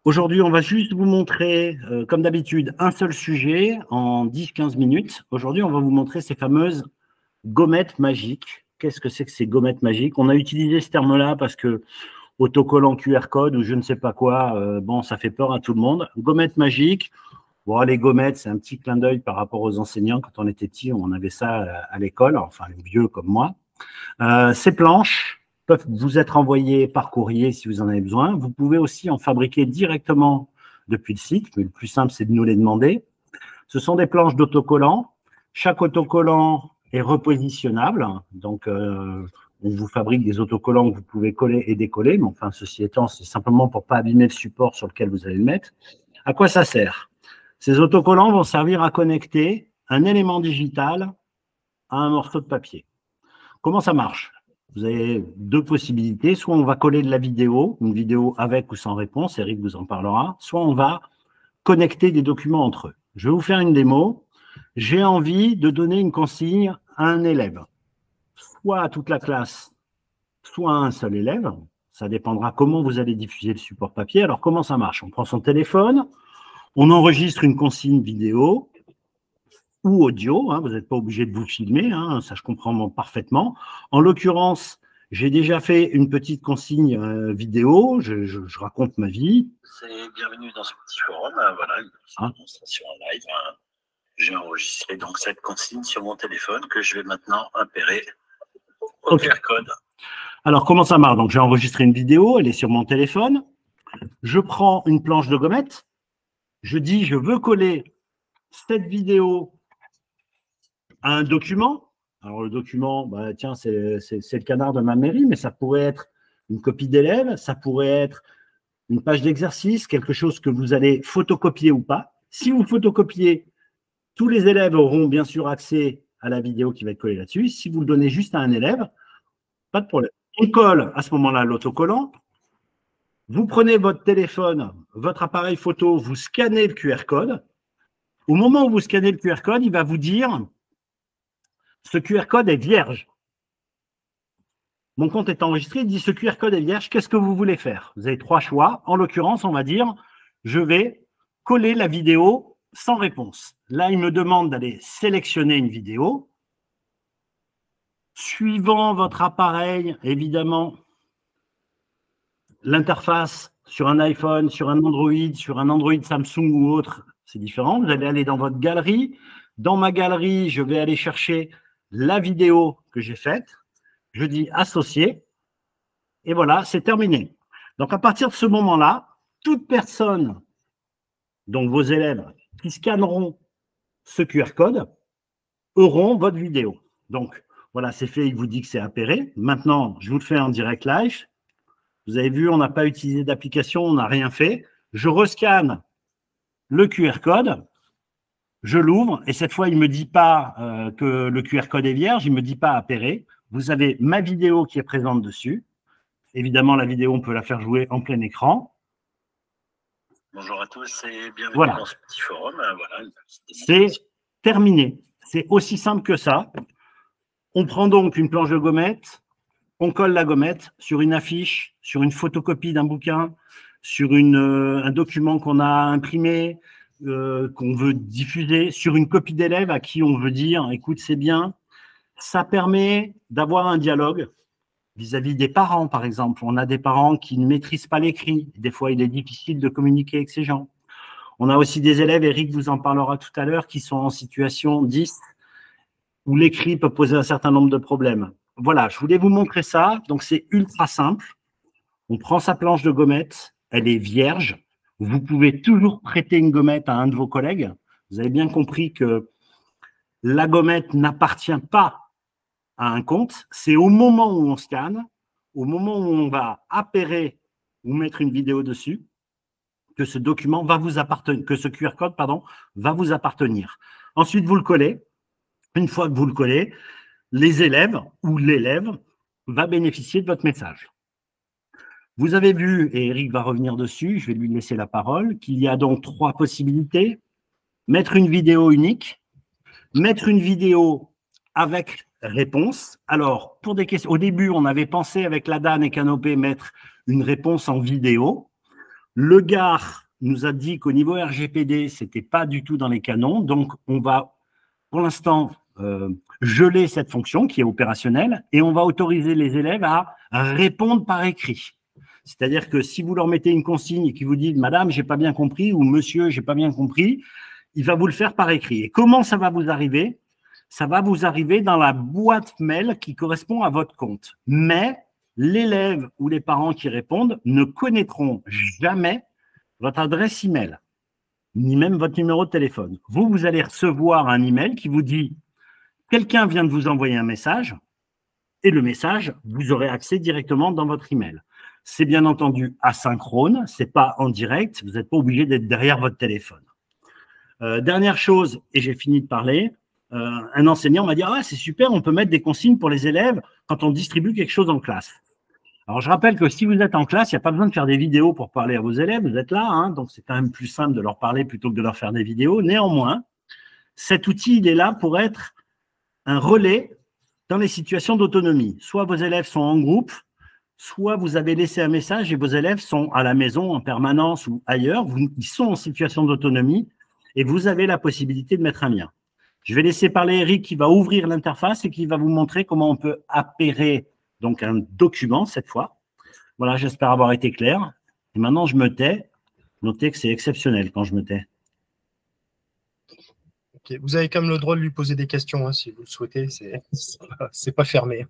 Aujourd'hui, on va juste vous montrer, comme d'habitude, un seul sujet en 10-15 minutes. Aujourd'hui, on va vous montrer ces fameuses gommettes magiques. Qu'est-ce que c'est que ces gommettes magiques? On a utilisé ce terme-là parce que autocollant QR code ou je ne sais pas quoi, bon, ça fait peur à tout le monde. Gommettes magiques. Bon, les gommettes, c'est un petit clin d'œil par rapport aux enseignants. Quand on était petit, on avait ça à l'école, enfin les vieux comme moi. Ces planches peuvent vous être envoyées par courrier si vous en avez besoin. Vous pouvez aussi en fabriquer directement depuis le site, mais le plus simple, c'est de nous les demander. Ce sont des planches d'autocollants. Chaque autocollant est repositionnable. Donc, on vous fabrique des autocollants que vous pouvez coller et décoller. Mais enfin, ceci étant, c'est simplement pour ne pas abîmer le support sur lequel vous allez le mettre. À quoi ça sert? Ces autocollants vont servir à connecter un élément digital à un morceau de papier. Comment ça marche? Vous avez deux possibilités. Soit on va coller de la vidéo, une vidéo avec ou sans réponse, Eric vous en parlera. Soit on va connecter des documents entre eux. Je vais vous faire une démo. J'ai envie de donner une consigne à un élève, soit à toute la classe, soit à un seul élève. Ça dépendra comment vous allez diffuser le support papier. Alors, comment ça marche? On prend son téléphone, on enregistre une consigne vidéo ou audio, vous n'êtes pas obligé de vous filmer, ça je comprends parfaitement. En l'occurrence, j'ai déjà fait une petite consigne vidéo, je raconte ma vie. Bienvenue dans ce petit forum, voilà, une démonstration en live. J'ai enregistré donc cette consigne sur mon téléphone que je vais maintenant impérer au QR code. Alors, comment ça marche? Donc, j'ai enregistré une vidéo, elle est sur mon téléphone. Je prends une planche de gommettes. Je dis, je veux coller cette vidéo à un document. Alors, le document, tiens, c'est le canard de ma mairie, mais ça pourrait être une copie d'élève, ça pourrait être une page d'exercice, quelque chose que vous allez photocopier ou pas. Si vous photocopiez, tous les élèves auront bien sûr accès à la vidéo qui va être collée là-dessus. Si vous le donnez juste à un élève, pas de problème. On colle à ce moment-là l'autocollant. Vous prenez votre téléphone, votre appareil photo, vous scannez le QR code. Au moment où vous scannez le QR code, il va vous dire « Ce QR code est vierge ». Mon compte est enregistré, il dit « Ce QR code est vierge, qu'est-ce que vous voulez faire ?» Vous avez trois choix. En l'occurrence, on va dire « Je vais coller la vidéo sans réponse ». Là, il me demande d'aller sélectionner une vidéo. Suivant votre appareil, évidemment, l'interface sur un iPhone, sur un Android Samsung ou autre, c'est différent. Vous allez aller dans votre galerie. Dans ma galerie, je vais aller chercher la vidéo que j'ai faite. Je dis associer. Et voilà, c'est terminé. Donc, à partir de ce moment-là, toute personne, donc vos élèves, qui scanneront ce QR code, auront votre vidéo. Donc, voilà, c'est fait, il vous dit que c'est appairé. Maintenant, je vous le fais en direct live. Vous avez vu, on n'a pas utilisé d'application, on n'a rien fait. Je rescanne le QR code, je l'ouvre, et cette fois, il ne me dit pas que le QR code est vierge, il ne me dit pas appairé. Vous avez ma vidéo qui est présente dessus. Évidemment, la vidéo, on peut la faire jouer en plein écran. Bonjour à tous et bienvenue dans ce petit forum. Voilà, c'est terminé. C'est aussi simple que ça. On prend donc une planche de gommette, on colle la gommette sur une affiche, sur une photocopie d'un bouquin, sur un document qu'on a imprimé, qu'on veut diffuser, sur une copie d'élève à qui on veut dire « écoute, c'est bien ». Ça permet d'avoir un dialogue vis-à-vis des parents, par exemple. On a des parents qui ne maîtrisent pas l'écrit. Des fois, il est difficile de communiquer avec ces gens. On a aussi des élèves, Eric vous en parlera tout à l'heure, qui sont en situation 10, où l'écrit peut poser un certain nombre de problèmes. Voilà, je voulais vous montrer ça. Donc, c'est ultra simple. On prend sa planche de gommette, elle est vierge. Vous pouvez toujours prêter une gommette à un de vos collègues. Vous avez bien compris que la gommette n'appartient pas à un compte. C'est au moment où on scanne, au moment où on va appairer ou mettre une vidéo dessus, que ce document va vous appartenir, que ce QR code, pardon, va vous appartenir. Ensuite, vous le collez. Une fois que vous le collez, les élèves ou l'élève va bénéficier de votre message. Vous avez vu, et Eric va revenir dessus, je vais lui laisser la parole, qu'il y a donc 3 possibilités. Mettre une vidéo unique, mettre une vidéo avec réponse. Alors, pour des questions, au début, on avait pensé avec la DAN et Canopé mettre une réponse en vidéo. Le GAR nous a dit qu'au niveau RGPD, ce n'était pas du tout dans les canons. Donc, on va, pour l'instant, geler cette fonction qui est opérationnelle et on va autoriser les élèves à répondre par écrit. C'est-à-dire que si vous leur mettez une consigne et qu'ils vous disent « Madame, j'ai pas bien compris » ou « Monsieur, j'ai pas bien compris », il va vous le faire par écrit. Et comment ça va vous arriver? Ça va vous arriver dans la boîte mail qui correspond à votre compte. Mais l'élève ou les parents qui répondent ne connaîtront jamais votre adresse email, ni même votre numéro de téléphone. Vous, vous allez recevoir un email qui vous dit « Quelqu'un vient de vous envoyer un message » et le message, vous aurez accès directement dans votre email. C'est bien entendu asynchrone, ce n'est pas en direct, vous n'êtes pas obligé d'être derrière votre téléphone. Dernière chose, et j'ai fini de parler, un enseignant m'a dit « Ah, c'est super, on peut mettre des consignes pour les élèves quand on distribue quelque chose en classe. » Alors, je rappelle que si vous êtes en classe, il n'y a pas besoin de faire des vidéos pour parler à vos élèves, vous êtes là, hein, donc c'est quand même plus simple de leur parler plutôt que de leur faire des vidéos. Néanmoins, cet outil, il est là pour être un relais dans les situations d'autonomie. Soit vos élèves sont en groupe, soit vous avez laissé un message et vos élèves sont à la maison en permanence ou ailleurs, ils sont en situation d'autonomie et vous avez la possibilité de mettre un lien. Je vais laisser parler Eric qui va ouvrir l'interface et qui va vous montrer comment on peut appairer donc un document cette fois. Voilà, j'espère avoir été clair. Et maintenant, je me tais. Notez que c'est exceptionnel quand je me tais. Okay. Vous avez quand même le droit de lui poser des questions, hein, si vous le souhaitez. C'est pas fermé.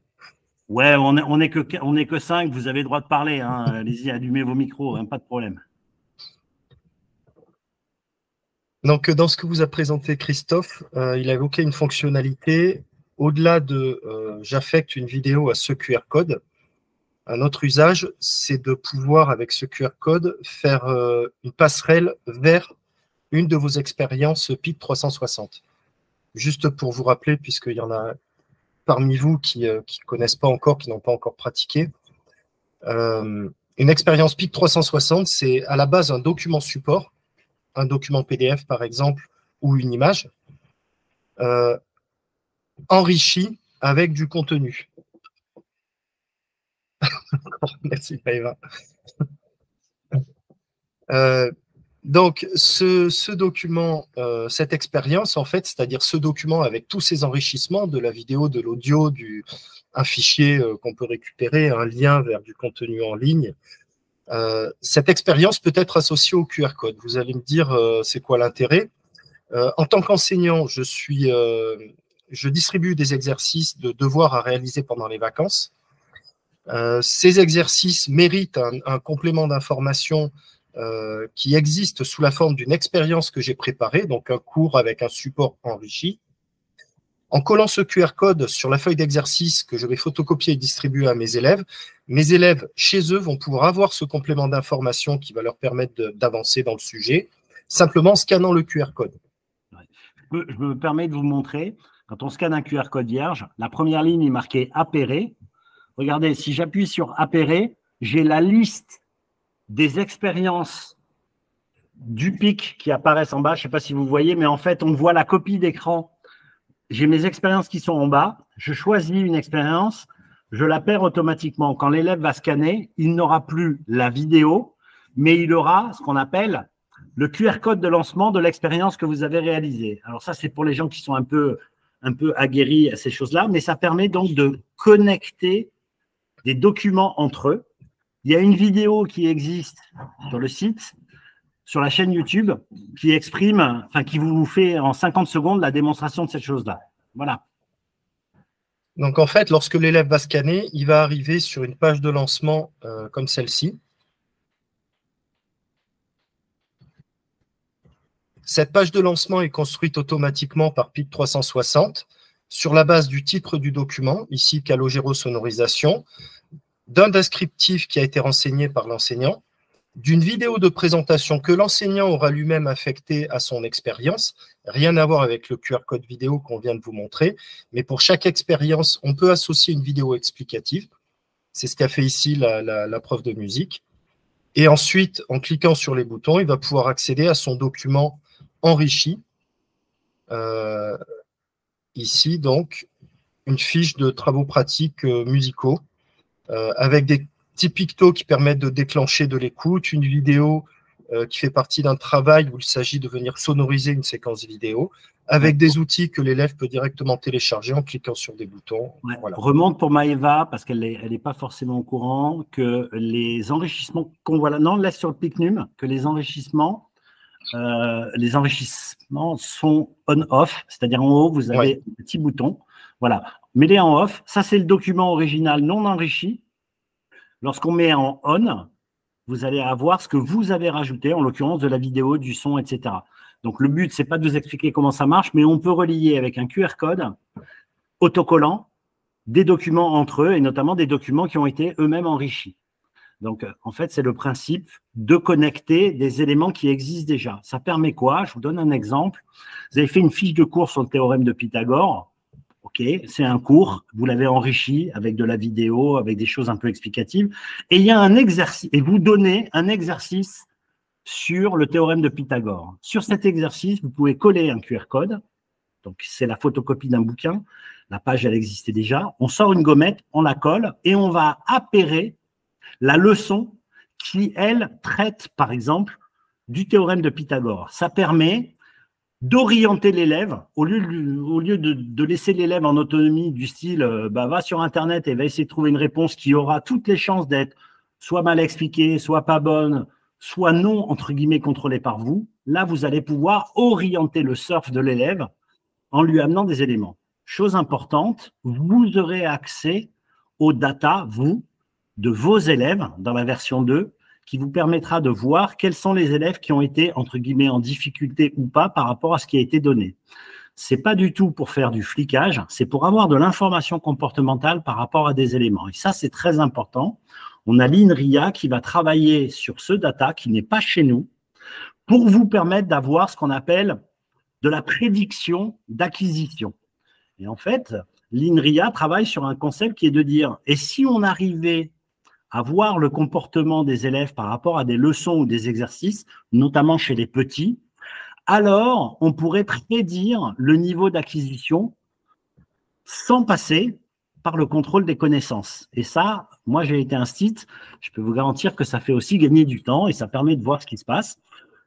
Ouais, on est que 5, vous avez le droit de parler. Hein. Allez-y, allumez vos micros, hein, pas de problème. Donc, dans ce que vous a présenté Christophe, il a évoqué une fonctionnalité. Au-delà de j'affecte une vidéo à ce QR code, un autre usage, c'est de pouvoir, avec ce QR code, faire une passerelle vers une de vos expériences PIC 360. Juste pour vous rappeler, puisqu'il y en a parmi vous qui ne connaissent pas encore, qui n'ont pas encore pratiqué. Une expérience PIC 360, c'est à la base un document support, un document PDF par exemple, ou une image, enrichi avec du contenu. Merci, Maëva. Donc, ce document, cette expérience, en fait, c'est-à-dire ce document avec tous ces enrichissements de la vidéo, de l'audio, un fichier qu'on peut récupérer, un lien vers du contenu en ligne, cette expérience peut être associée au QR code. Vous allez me dire, c'est quoi l'intérêt? En tant qu'enseignant, je distribue des exercices de devoirs à réaliser pendant les vacances. Ces exercices méritent un complément d'information qui existe sous la forme d'une expérience que j'ai préparée, donc un cours avec un support enrichi. En collant ce QR code sur la feuille d'exercice que je vais photocopier et distribuer à mes élèves chez eux vont pouvoir avoir ce complément d'information qui va leur permettre d'avancer dans le sujet, simplement en scannant le QR code. Je me permets de vous montrer, quand on scanne un QR code vierge, la première ligne est marquée appairer. Regardez, si j'appuie sur appairer, j'ai la liste des expériences du PIC qui apparaissent en bas. Je ne sais pas si vous voyez, mais en fait, on voit la copie d'écran. J'ai mes expériences qui sont en bas. Je choisis une expérience, je l'appelle automatiquement. Quand l'élève va scanner, il n'aura plus la vidéo, mais il aura ce qu'on appelle le QR code de lancement de l'expérience que vous avez réalisée. Alors ça, c'est pour les gens qui sont un peu aguerris à ces choses-là, mais ça permet donc de connecter des documents entre eux. Il y a une vidéo qui existe sur le site, sur la chaîne YouTube, qui exprime, enfin qui vous fait en 50 secondes la démonstration de cette chose-là. Voilà. Donc en fait, lorsque l'élève va scanner, il va arriver sur une page de lancement comme celle-ci. Cette page de lancement est construite automatiquement par PIC 360 sur la base du titre du document, ici Calogero sonorisation, d'un descriptif qui a été renseigné par l'enseignant, d'une vidéo de présentation que l'enseignant aura lui-même affectée à son expérience, rien à voir avec le QR code vidéo qu'on vient de vous montrer, mais pour chaque expérience, on peut associer une vidéo explicative. C'est ce qu'a fait ici la prof de musique. Et ensuite, en cliquant sur les boutons, il va pouvoir accéder à son document enrichi. Ici, donc, une fiche de travaux pratiques musicaux avec petits pictos qui permettent de déclencher de l'écoute, une vidéo qui fait partie d'un travail où il s'agit de venir sonoriser une séquence vidéo, avec des outils que l'élève peut directement télécharger en cliquant sur des boutons. Ouais. Voilà. Remonte pour Maëva, parce qu'elle n'est pas forcément au courant, que les enrichissements qu'on voit là, non, laisse sur le Picnum, que les enrichissements sont on-off, c'est-à-dire en haut, vous avez un petit bouton. Voilà, mets-les en off. Ça, c'est le document original non enrichi. Lorsqu'on met en on, vous allez avoir ce que vous avez rajouté, en l'occurrence de la vidéo, du son, etc. Donc, le but, ce n'est pas de vous expliquer comment ça marche, mais on peut relier avec un QR code autocollant des documents entre eux, et notamment des documents qui ont été eux-mêmes enrichis. Donc, en fait, c'est le principe de connecter des éléments qui existent déjà. Ça permet quoi? Je vous donne un exemple. Vous avez fait une fiche de cours sur le théorème de Pythagore. OK, c'est un cours, vous l'avez enrichi avec de la vidéo, avec des choses un peu explicatives. Et il y a un exercice, et vous donnez un exercice sur le théorème de Pythagore. Sur cet exercice, vous pouvez coller un QR code. Donc, c'est la photocopie d'un bouquin. La page, elle existait déjà. On sort une gommette, on la colle et on va appairer la leçon qui, elle, traite, par exemple, du théorème de Pythagore. Ça permet d'orienter l'élève, au lieu de laisser l'élève en autonomie du style va sur Internet et va essayer de trouver une réponse qui aura toutes les chances d'être soit mal expliquée, soit pas bonne, soit non, entre guillemets, contrôlée par vous. Là, vous allez pouvoir orienter le surf de l'élève en lui amenant des éléments. Chose importante, vous aurez accès aux data, vous, de vos élèves, dans la version 2, qui vous permettra de voir quels sont les élèves qui ont été, entre guillemets, en difficulté ou pas par rapport à ce qui a été donné. Ce n'est pas du tout pour faire du flicage, c'est pour avoir de l'information comportementale par rapport à des éléments. Et ça, c'est très important. On a l'INRIA qui va travailler sur ce data qui n'est pas chez nous pour vous permettre d'avoir ce qu'on appelle de la prédiction d'acquisition. Et en fait, l'INRIA travaille sur un concept qui est de dire, et si on arrivait à voir le comportement des élèves par rapport à des leçons ou des exercices, notamment chez les petits, alors on pourrait prédire le niveau d'acquisition sans passer par le contrôle des connaissances. Et ça, moi j'ai été instite, je peux vous garantir que ça fait aussi gagner du temps et ça permet de voir ce qui se passe.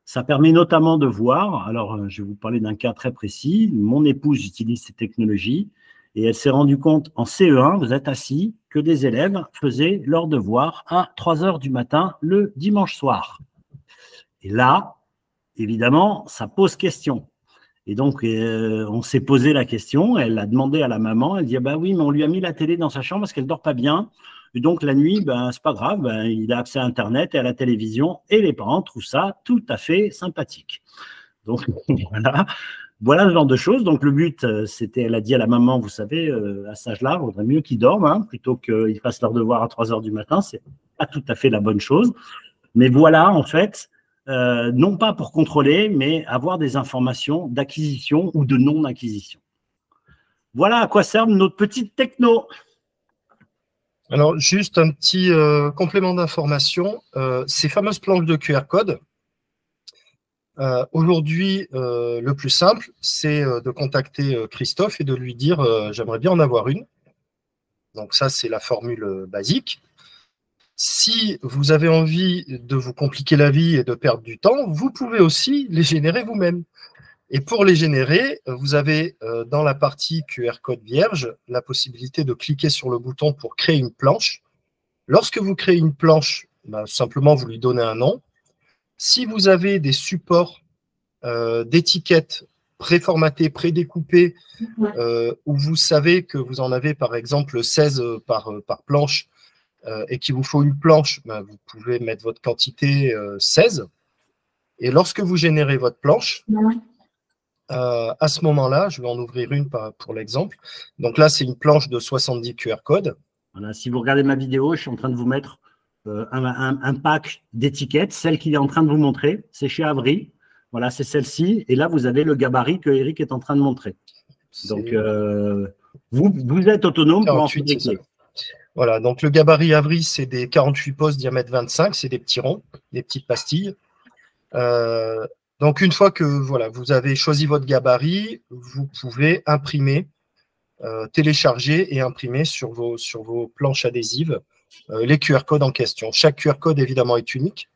Ça permet notamment de voir, alors je vais vous parler d'un cas très précis, mon épouse utilise ces technologies et elle s'est rendue compte en CE1, vous êtes assis, que des élèves faisaient leurs devoirs à 3 heures du matin le dimanche soir. Et là, évidemment, ça pose question. Et donc, on s'est posé la question, elle a demandé à la maman, elle dit « bah oui, mais on lui a mis la télé dans sa chambre parce qu'elle ne dort pas bien. Et donc, la nuit, c'est pas grave, il a accès à Internet et à la télévision et les parents trouvent ça tout à fait sympathique. » Donc, voilà le genre de choses. Donc, le but, c'était, elle a dit à la maman, vous savez, à cet âge-là, il vaudrait mieux qu'ils dorment plutôt qu'ils fassent leur devoir à 3 heures du matin. C'est pas tout à fait la bonne chose. Mais voilà, en fait, non pas pour contrôler, mais avoir des informations d'acquisition ou de non-acquisition. Voilà à quoi servent notre petite techno. Alors, juste un petit complément d'information. Ces fameuses planches de QR code, aujourd'hui, le plus simple, c'est de contacter Christophe et de lui dire « j'aimerais bien en avoir une ». Donc ça, c'est la formule basique. Si vous avez envie de vous compliquer la vie et de perdre du temps, vous pouvez aussi les générer vous-même. Et pour les générer, vous avez dans la partie QR code vierge la possibilité de cliquer sur le bouton pour créer une planche. Lorsque vous créez une planche, simplement vous lui donnez un nom. Si vous avez des supports d'étiquettes préformatés, prédécoupés, où vous savez que vous en avez par exemple 16 par planche et qu'il vous faut une planche, vous pouvez mettre votre quantité 16. Et lorsque vous générez votre planche, à ce moment-là, je vais en ouvrir une pour l'exemple. Donc là, c'est une planche de 70 QR codes. Voilà, si vous regardez ma vidéo, je suis en train de vous mettre un pack d'étiquettes. Celle qu'il est en train de vous montrer, c'est chez Avery. Voilà, c'est celle-ci. Et là, vous avez le gabarit que Eric est en train de montrer. Donc, vous êtes autonome pour en fabriquer. Voilà, donc le gabarit Avery, c'est des 48 pouces diamètre 25, c'est des petits ronds, des petites pastilles. Donc, une fois que voilà, vous avez choisi votre gabarit, vous pouvez imprimer, télécharger et imprimer sur vos planches adhésives les QR codes en question. Chaque QR code, évidemment, est unique,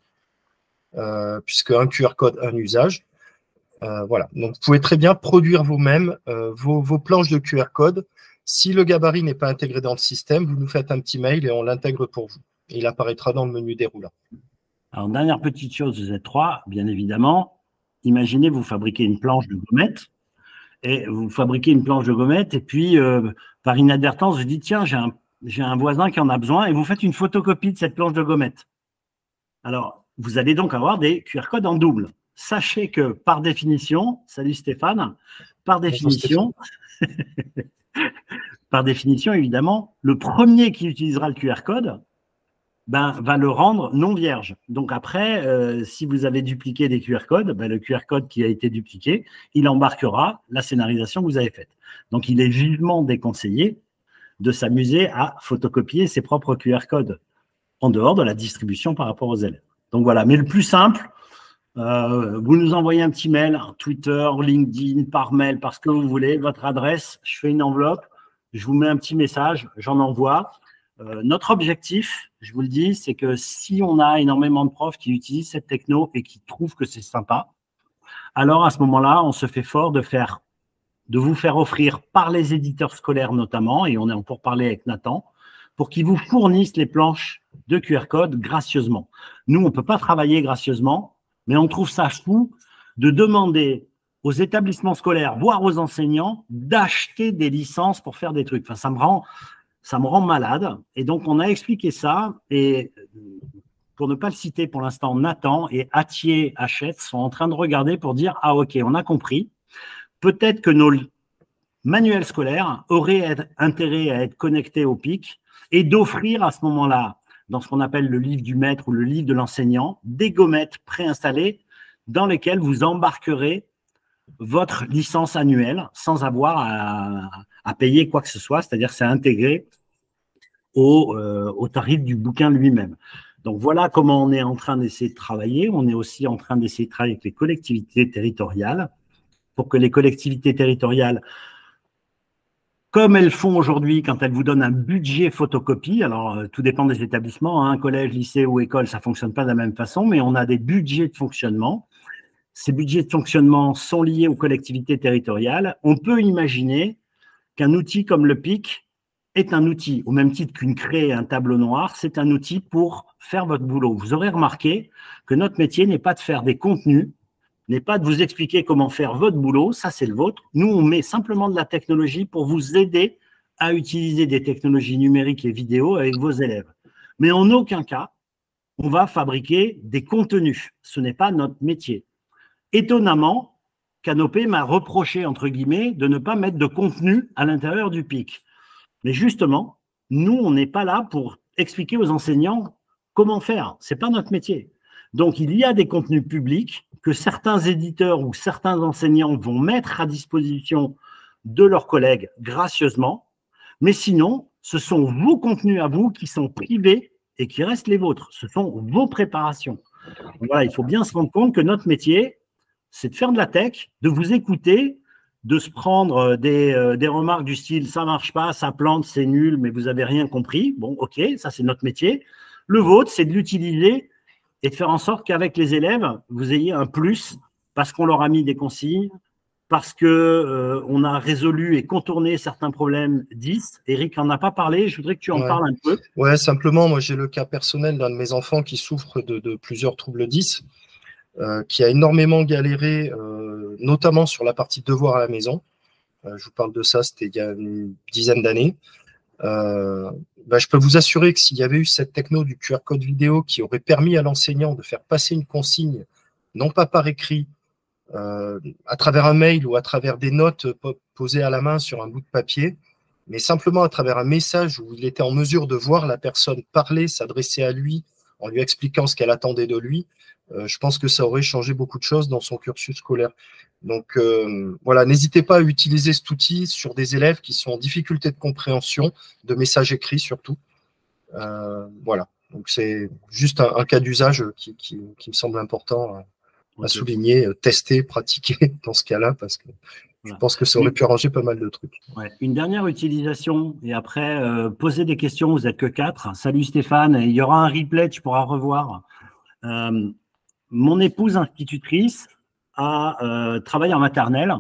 puisque un QR code, un usage. Voilà. Donc, vous pouvez très bien produire vous-même vos planches de QR code. Si le gabarit n'est pas intégré dans le système, vous nous faites un petit mail et on l'intègre pour vous. Et il apparaîtra dans le menu déroulant. Alors, dernière petite chose de Z3, bien évidemment, imaginez vous fabriquez une planche de gommettes et vous fabriquez une planche de gommettes et puis, par inadvertance, vous dites, tiens, j'ai un voisin qui en a besoin et vous faites une photocopie de cette planche de gommettes. Alors, vous allez donc avoir des QR codes en double. Sachez que, par définition, salut Stéphane, par définition, par définition, évidemment, le premier qui utilisera le QR code va le rendre non vierge. Donc après, si vous avez dupliqué des QR codes, le QR code qui a été dupliqué, il embarquera la scénarisation que vous avez faite. Donc il est vivement déconseillé de s'amuser à photocopier ses propres QR codes en dehors de la distribution par rapport aux élèves. Donc voilà, mais le plus simple, vous nous envoyez un petit mail, Twitter, LinkedIn, par mail, parce que vous voulez, votre adresse, je fais une enveloppe, je vous mets un petit message, j'en envoie. Notre objectif, je vous le dis, c'est que si on a énormément de profs qui utilisent cette techno et qui trouvent que c'est sympa, alors à ce moment-là, on se fait fort de vous faire offrir par les éditeurs scolaires notamment, et on est en pourparlers avec Nathan, pour qu'ils vous fournissent les planches de QR code gracieusement. Nous, on ne peut pas travailler gracieusement, mais on trouve ça fou de demander aux établissements scolaires, voire aux enseignants, d'acheter des licences pour faire des trucs. Enfin, ça me rend malade. Et donc, on a expliqué ça. Et pour ne pas le citer pour l'instant, Nathan et Atier Hachette sont en train de regarder pour dire « Ah, ok, on a compris. Peut-être que nos manuels scolaires auraient intérêt à être connectés au PIC et d'offrir à ce moment-là, dans ce qu'on appelle le livre du maître ou le livre de l'enseignant, des gommettes préinstallées dans lesquelles vous embarquerez votre licence annuelle sans avoir à payer quoi que ce soit, c'est-à-dire c'est intégré au tarif du bouquin lui-même. Donc voilà comment on est en train d'essayer de travailler. On est aussi en train d'essayer de travailler avec les collectivités territoriales pour que les collectivités territoriales, comme elles font aujourd'hui quand elles vous donnent un budget photocopie, alors tout dépend des établissements, hein, collège, lycée ou école, ça ne fonctionne pas de la même façon, mais on a des budgets de fonctionnement. Ces budgets de fonctionnement sont liés aux collectivités territoriales. On peut imaginer qu'un outil comme le PIC est un outil, au même titre qu'une craie et un tableau noir, c'est un outil pour faire votre boulot. Vous aurez remarqué que notre métier n'est pas de faire des contenus, n'est pas de vous expliquer comment faire votre boulot, ça c'est le vôtre. Nous, on met simplement de la technologie pour vous aider à utiliser des technologies numériques et vidéo avec vos élèves. Mais en aucun cas, on va fabriquer des contenus. Ce n'est pas notre métier. Étonnamment, Canopé m'a reproché, entre guillemets, de ne pas mettre de contenu à l'intérieur du PIC. Mais justement, nous, on n'est pas là pour expliquer aux enseignants comment faire. Ce n'est pas notre métier. Donc, il y a des contenus publics que certains éditeurs ou certains enseignants vont mettre à disposition de leurs collègues gracieusement. Mais sinon, ce sont vos contenus à vous qui sont privés et qui restent les vôtres. Ce sont vos préparations. Donc, voilà, il faut bien se rendre compte que notre métier, c'est de faire de la tech, de vous écouter, de se prendre des remarques du style « ça marche pas, ça plante, c'est nul, mais vous n'avez rien compris ». Bon, ok, ça c'est notre métier. Le vôtre, c'est de l'utiliser et de faire en sorte qu'avec les élèves, vous ayez un plus parce qu'on leur a mis des consignes, parce qu'on a résolu et contourné certains problèmes 10. Eric n'en a pas parlé, je voudrais que tu en parles un peu. Ouais, simplement, moi j'ai le cas personnel d'un de mes enfants qui souffre de plusieurs troubles 10. Qui a énormément galéré, notamment sur la partie devoir à la maison. Je vous parle de ça, c'était il y a une dizaine d'années. Je peux vous assurer que s'il y avait eu cette techno du QR code vidéo qui aurait permis à l'enseignant de faire passer une consigne, non pas par écrit, à travers un mail ou à travers des notes posées à la main sur un bout de papier, mais simplement à travers un message où il était en mesure de voir la personne parler, s'adresser à lui, en lui expliquant ce qu'elle attendait de lui, je pense que ça aurait changé beaucoup de choses dans son cursus scolaire. Donc voilà, n'hésitez pas à utiliser cet outil sur des élèves qui sont en difficulté de compréhension, de messages écrits surtout. Voilà, donc c'est juste un cas d'usage qui me semble important à souligner, tester, pratiquer dans ce cas-là, parce que Je pense que ça aurait pu arranger pas mal de trucs. Ouais. Une dernière utilisation, et après, posez des questions, vous n'êtes que 4. Salut Stéphane, il y aura un replay, tu pourras revoir. Mon épouse institutrice a travaillé en maternelle,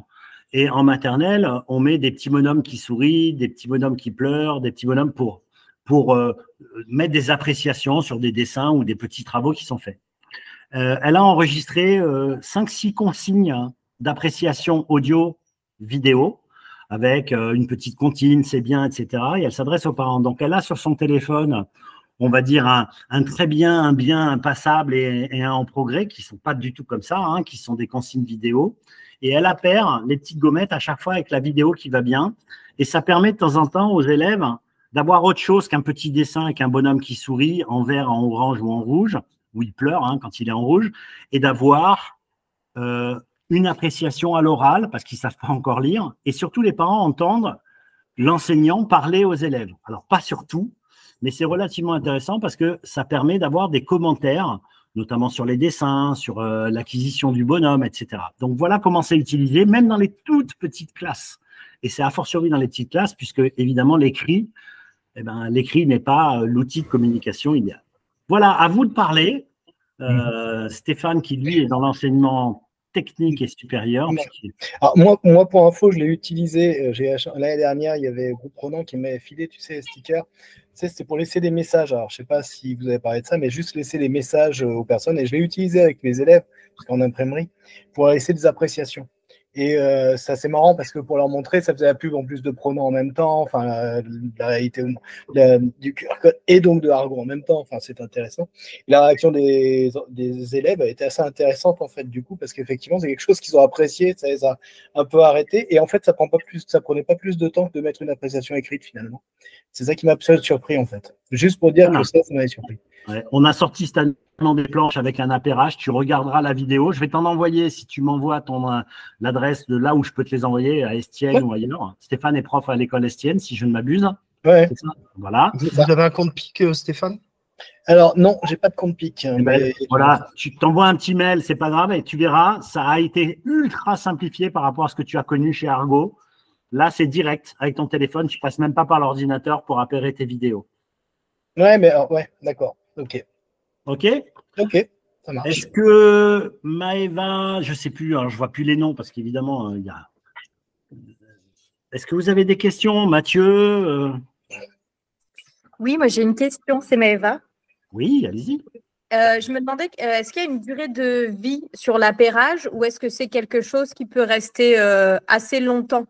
et en maternelle, on met des petits bonhommes qui sourient, des petits bonhommes qui pleurent, des petits bonhommes pour mettre des appréciations sur des dessins ou des petits travaux qui sont faits. Elle a enregistré 5-6 consignes d'appréciation audio, vidéo, avec une petite comptine, c'est bien, etc. Et elle s'adresse aux parents. Donc, elle a sur son téléphone, on va dire, un très bien, un bien, un passable et un en progrès, qui ne sont pas du tout comme ça, hein, qui sont des consignes vidéo. Et elle appare les petites gommettes à chaque fois avec la vidéo qui va bien. Et ça permet de temps en temps aux élèves d'avoir autre chose qu'un petit dessin avec un bonhomme qui sourit en vert, en orange ou en rouge, où il pleure hein, quand il est en rouge, et d'avoir une appréciation à l'oral, parce qu'ils ne savent pas encore lire, et surtout les parents entendent l'enseignant parler aux élèves. Alors, pas surtout, mais c'est relativement intéressant parce que ça permet d'avoir des commentaires, notamment sur les dessins, sur l'acquisition du bonhomme, etc. Donc, voilà comment c'est utilisé, même dans les toutes petites classes. Et c'est a fortiori dans les petites classes, puisque, évidemment, l'écrit, l'écrit n'est pas l'outil de communication idéal. Voilà, à vous de parler. Stéphane, qui, lui, est dans l'enseignement technique et supérieur. Alors, moi, pour info, je l'ai utilisé. L'année dernière, il y avait Groupe Ronan qui m'avait filé, tu sais, les stickers. Tu sais, c'était pour laisser des messages. Alors, je ne sais pas si vous avez parlé de ça, mais juste laisser des messages aux personnes. Et je l'ai utilisé avec mes élèves, parce qu'en imprimerie, pour laisser des appréciations. Et c'est assez marrant parce que pour leur montrer, ça faisait la pub en plus de pronoms en même temps, enfin la réalité du QR code et donc de Argo en même temps, enfin c'est intéressant. Et la réaction des élèves a été assez intéressante en fait du coup parce qu'effectivement c'est quelque chose qu'ils ont apprécié, ça les a un peu arrêtés et en fait ça prenait pas plus de temps que de mettre une appréciation écrite finalement. C'est ça qui m'a absolument surpris en fait. Juste pour dire que ça m'avait surpris. Ouais, on a sorti cette année des planches avec un appairage, tu regarderas la vidéo, je vais t'en envoyer si tu m'envoies l'adresse de là où je peux te les envoyer à Estienne ou ailleurs. Stéphane est prof à l'école Estienne, si je ne m'abuse. Ouais. C'est ça. Voilà. Vous avez un compte PIC, Stéphane? Alors non, j'ai pas de compte PIC. Voilà, tu t'envoies un petit mail, c'est pas grave, et tu verras, ça a été ultra simplifié par rapport à ce que tu as connu chez Argo. Là, c'est direct avec ton téléphone, tu passes même pas par l'ordinateur pour appairer tes vidéos. Ouais, mais ouais, d'accord. Ok. Ok, ça marche. Est-ce que Maëva, je ne sais plus, alors je ne vois plus les noms parce qu'évidemment, il y a. Est-ce que vous avez des questions, Mathieu? Oui, moi j'ai une question, c'est Maëva. Oui, allez-y. Je me demandais, est-ce qu'il y a une durée de vie sur l'appairage ou est-ce que c'est quelque chose qui peut rester assez longtemps?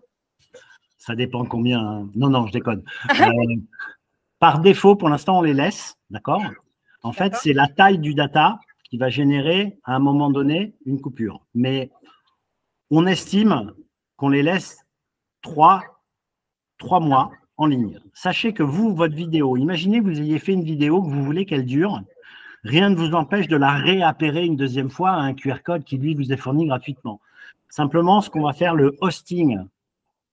Ça dépend combien. Hein. Non, je déconne. Par défaut, pour l'instant, on les laisse, d'accord? En fait, c'est la taille du data qui va générer à un moment donné une coupure. Mais on estime qu'on les laisse 3 mois en ligne. Sachez que vous, votre vidéo, imaginez que vous ayez fait une vidéo que vous voulez qu'elle dure. Rien ne vous empêche de la réappairer une deuxième fois à un QR code qui, lui, vous est fourni gratuitement. Simplement, ce qu'on va faire, le hosting,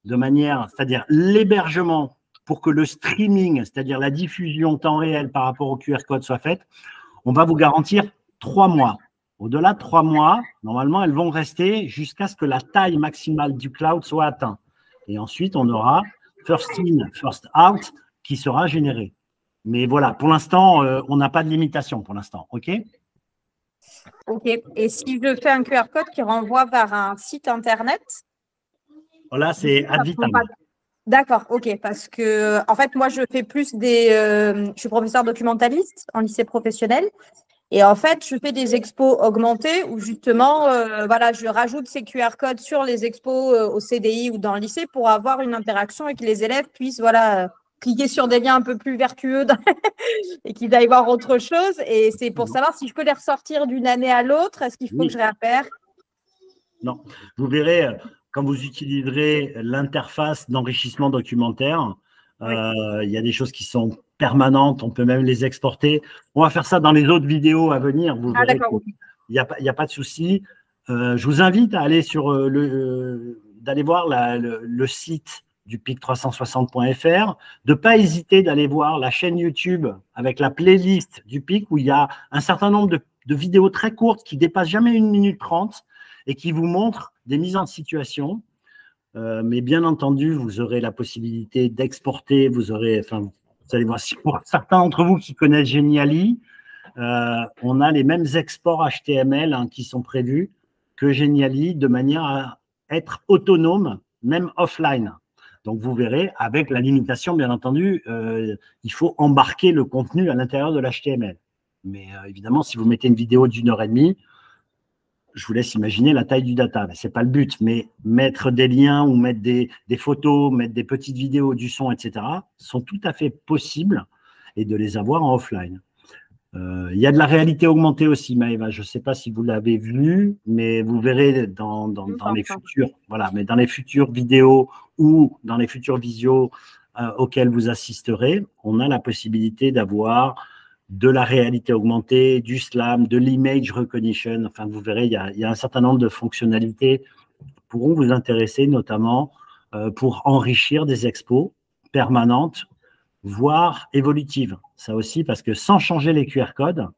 de manière, c'est-à-dire l'hébergement, pour que le streaming, c'est-à-dire la diffusion temps réel par rapport au QR code soit faite, on va vous garantir 3 mois. Au-delà de 3 mois, normalement, elles vont rester jusqu'à ce que la taille maximale du cloud soit atteinte. Et ensuite, on aura first in, first out qui sera généré. Mais voilà, pour l'instant, on n'a pas de limitation pour l'instant. OK? OK. Et si je fais un QR code qui renvoie vers un site Internet? Voilà, c'est ad vitam. D'accord, ok, parce que en fait, moi, je fais plus je suis professeur documentaliste en lycée professionnel, et en fait, je fais des expos augmentées où justement, voilà, je rajoute ces QR codes sur les expos au CDI ou dans le lycée pour avoir une interaction et que les élèves puissent, voilà, cliquer sur des liens un peu plus vertueux et qu'ils aillent voir autre chose. Et c'est pour savoir si je peux les ressortir d'une année à l'autre. Est-ce qu'il faut que je réappare? Non, vous verrez. Quand vous utiliserez l'interface d'enrichissement documentaire, il y a des choses qui sont permanentes, on peut même les exporter. On va faire ça dans les autres vidéos à venir. Vous verrez il n'y a pas de souci. Je vous invite à aller d'aller voir le site du pic360.fr, de ne pas hésiter d'aller voir la chaîne YouTube avec la playlist du PIC où il y a un certain nombre de vidéos très courtes qui ne dépassent jamais 1 minute 30 et qui vous montrent des mises en situation mais bien entendu, vous aurez la possibilité d'exporter, vous allez voir, pour certains d'entre vous qui connaissent Geniali, on a les mêmes exports HTML qui sont prévus que Geniali, de manière à être autonome, même offline. Donc, vous verrez, avec la limitation, bien entendu, il faut embarquer le contenu à l'intérieur de l'HTML. Mais évidemment, si vous mettez une vidéo d'1h30, je vous laisse imaginer la taille du data. Ce n'est pas le but, mais mettre des liens ou mettre des photos, mettre des petites vidéos, du son, etc., sont tout à fait possibles et de les avoir en offline. Il y a de la réalité augmentée aussi, Maëva. Je ne sais pas si vous l'avez vu, mais vous verrez dans les futurs, voilà, mais dans les futures vidéos ou dans les futurs visios auxquels vous assisterez, on a la possibilité d'avoir de la réalité augmentée, du SLAM, de l'image recognition. Enfin, vous verrez, il y a un certain nombre de fonctionnalités qui pourront vous intéresser, notamment pour enrichir des expos permanentes, voire évolutives. Ça aussi, parce que sans changer les QR codes,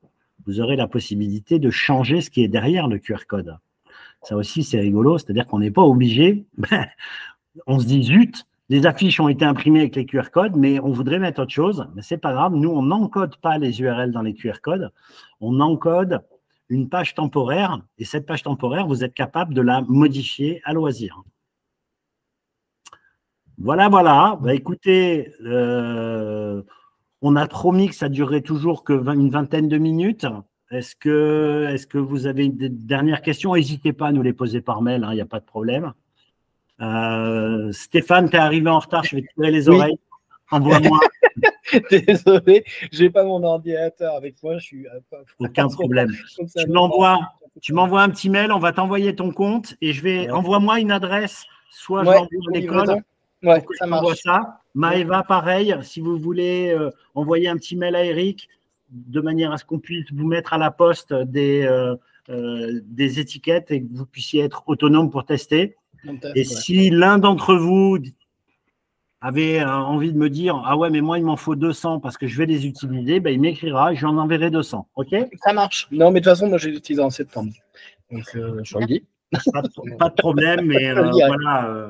vous aurez la possibilité de changer ce qui est derrière le QR code. Ça aussi, c'est rigolo, c'est-à-dire qu'on n'est pas obligé. On se dit, zut, les affiches ont été imprimées avec les QR codes, mais on voudrait mettre autre chose. Mais ce n'est pas grave, nous, on n'encode pas les URL dans les QR codes. On encode une page temporaire, et cette page temporaire, vous êtes capable de la modifier à loisir. Voilà, voilà. Bah, écoutez, on a promis que ça durerait toujours que une vingtaine de minutes. Est-ce que vous avez des dernières questions? N'hésitez pas à nous les poser par mail, il n'y a pas de problème. Stéphane, tu es arrivé en retard, je vais te tirer les oreilles. Envoie-moi. Désolé, je n'ai pas mon ordinateur avec moi. Aucun problème. Tu m'envoies un petit mail, on va t'envoyer ton compte et envoie-moi une adresse, soit je l'envoie à l'école. Ouais, ça marche. Ça. Maëva, pareil, si vous voulez envoyer un petit mail à Eric, de manière à ce qu'on puisse vous mettre à la poste des étiquettes et que vous puissiez être autonome pour tester. Et si l'un d'entre vous avait envie de me dire « Ah ouais, mais moi, il m'en faut 200 parce que je vais les utiliser », ben, il m'écrira, j'en enverrai 200. OK? Ça marche. Non, mais de toute façon, moi, je les utilise en septembre. Donc, je le dis. Pas de problème, mais voilà,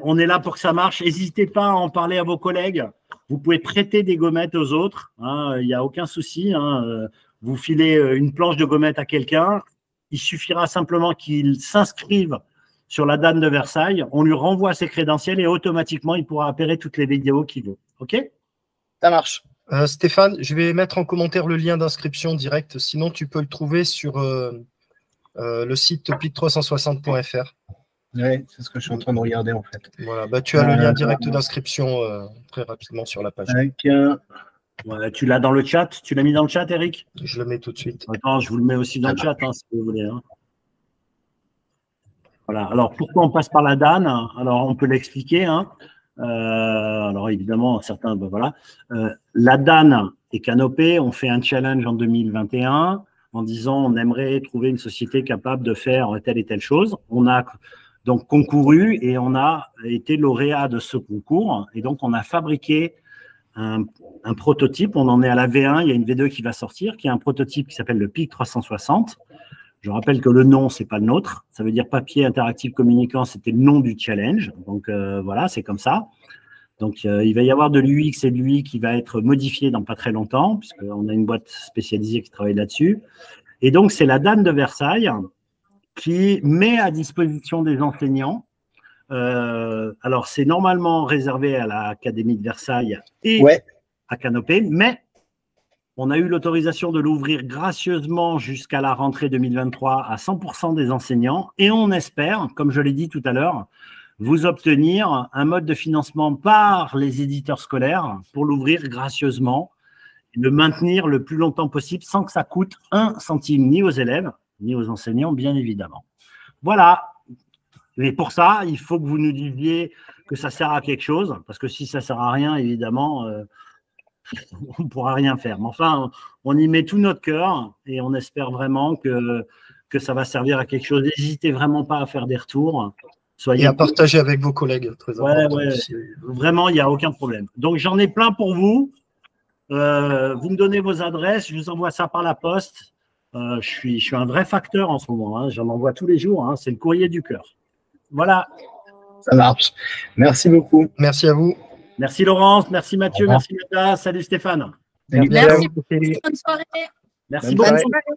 on est là pour que ça marche. N'hésitez pas à en parler à vos collègues. Vous pouvez prêter des gommettes aux autres. Il n'y a aucun souci. Vous filez une planche de gommettes à quelqu'un. Il suffira simplement qu'il s'inscrive sur la DAN de Versailles. On lui renvoie ses crédentiels et automatiquement, il pourra appairer toutes les vidéos qu'il veut. OK? Ça marche. Stéphane, je vais mettre en commentaire le lien d'inscription direct. Sinon, tu peux le trouver sur le site pic360.fr. Oui, c'est ce que je suis en train de regarder en fait. Voilà, bah, tu as le lien direct d'inscription très rapidement sur la page. Voilà, tu l'as dans le chat. Tu l'as mis dans le chat, Eric? Je le mets tout de suite. Attends, je vous le mets aussi dans le chat, si vous voulez. Voilà. Alors, pourquoi on passe par la DAN? Alors, on peut l'expliquer. Alors, évidemment, certains, ben voilà. La DAN et Canopé ont fait un challenge en 2021 en disant on aimerait trouver une société capable de faire telle et telle chose. On a donc concouru et on a été lauréat de ce concours. Et donc, on a fabriqué un prototype. On en est à la V1. Il y a une V2 qui va sortir, qui est un prototype qui s'appelle le PIC 360. Je rappelle que le nom, ce n'est pas le nôtre. Ça veut dire papier interactif communicant, c'était le nom du challenge. Donc, voilà, c'est comme ça. Donc, il va y avoir de l'UX et de l'UI qui va être modifié dans pas très longtemps, puisqu'on a une boîte spécialisée qui travaille là-dessus. Et donc, c'est la DAN de Versailles qui met à disposition des enseignants. Alors, c'est normalement réservé à l'Académie de Versailles et à Canopé, mais on a eu l'autorisation de l'ouvrir gracieusement jusqu'à la rentrée 2023 à 100% des enseignants et on espère, comme je l'ai dit tout à l'heure, vous obtenir un mode de financement par les éditeurs scolaires pour l'ouvrir gracieusement et le maintenir le plus longtemps possible sans que ça coûte 1 centime ni aux élèves ni aux enseignants, bien évidemment. Voilà. Mais pour ça, il faut que vous nous disiez que ça sert à quelque chose, parce que si ça ne sert à rien, évidemment, on ne pourra rien faire. Mais enfin, on y met tout notre cœur et on espère vraiment que ça va servir à quelque chose. N'hésitez vraiment pas à faire des retours. Et à partager avec vos collègues, très important. Vraiment, il n'y a aucun problème. Donc, j'en ai plein pour vous. Vous me donnez vos adresses, je vous envoie ça par la poste. Je suis un vrai facteur en ce moment. J'en envoie tous les jours. C'est le courrier du cœur. Voilà. Ça marche. Merci beaucoup. Merci à vous. Merci Laurence, merci Mathieu, merci Nada, salut Stéphane. Salut. Merci. Céline. Bonne soirée. Merci Bonne beaucoup. soirée.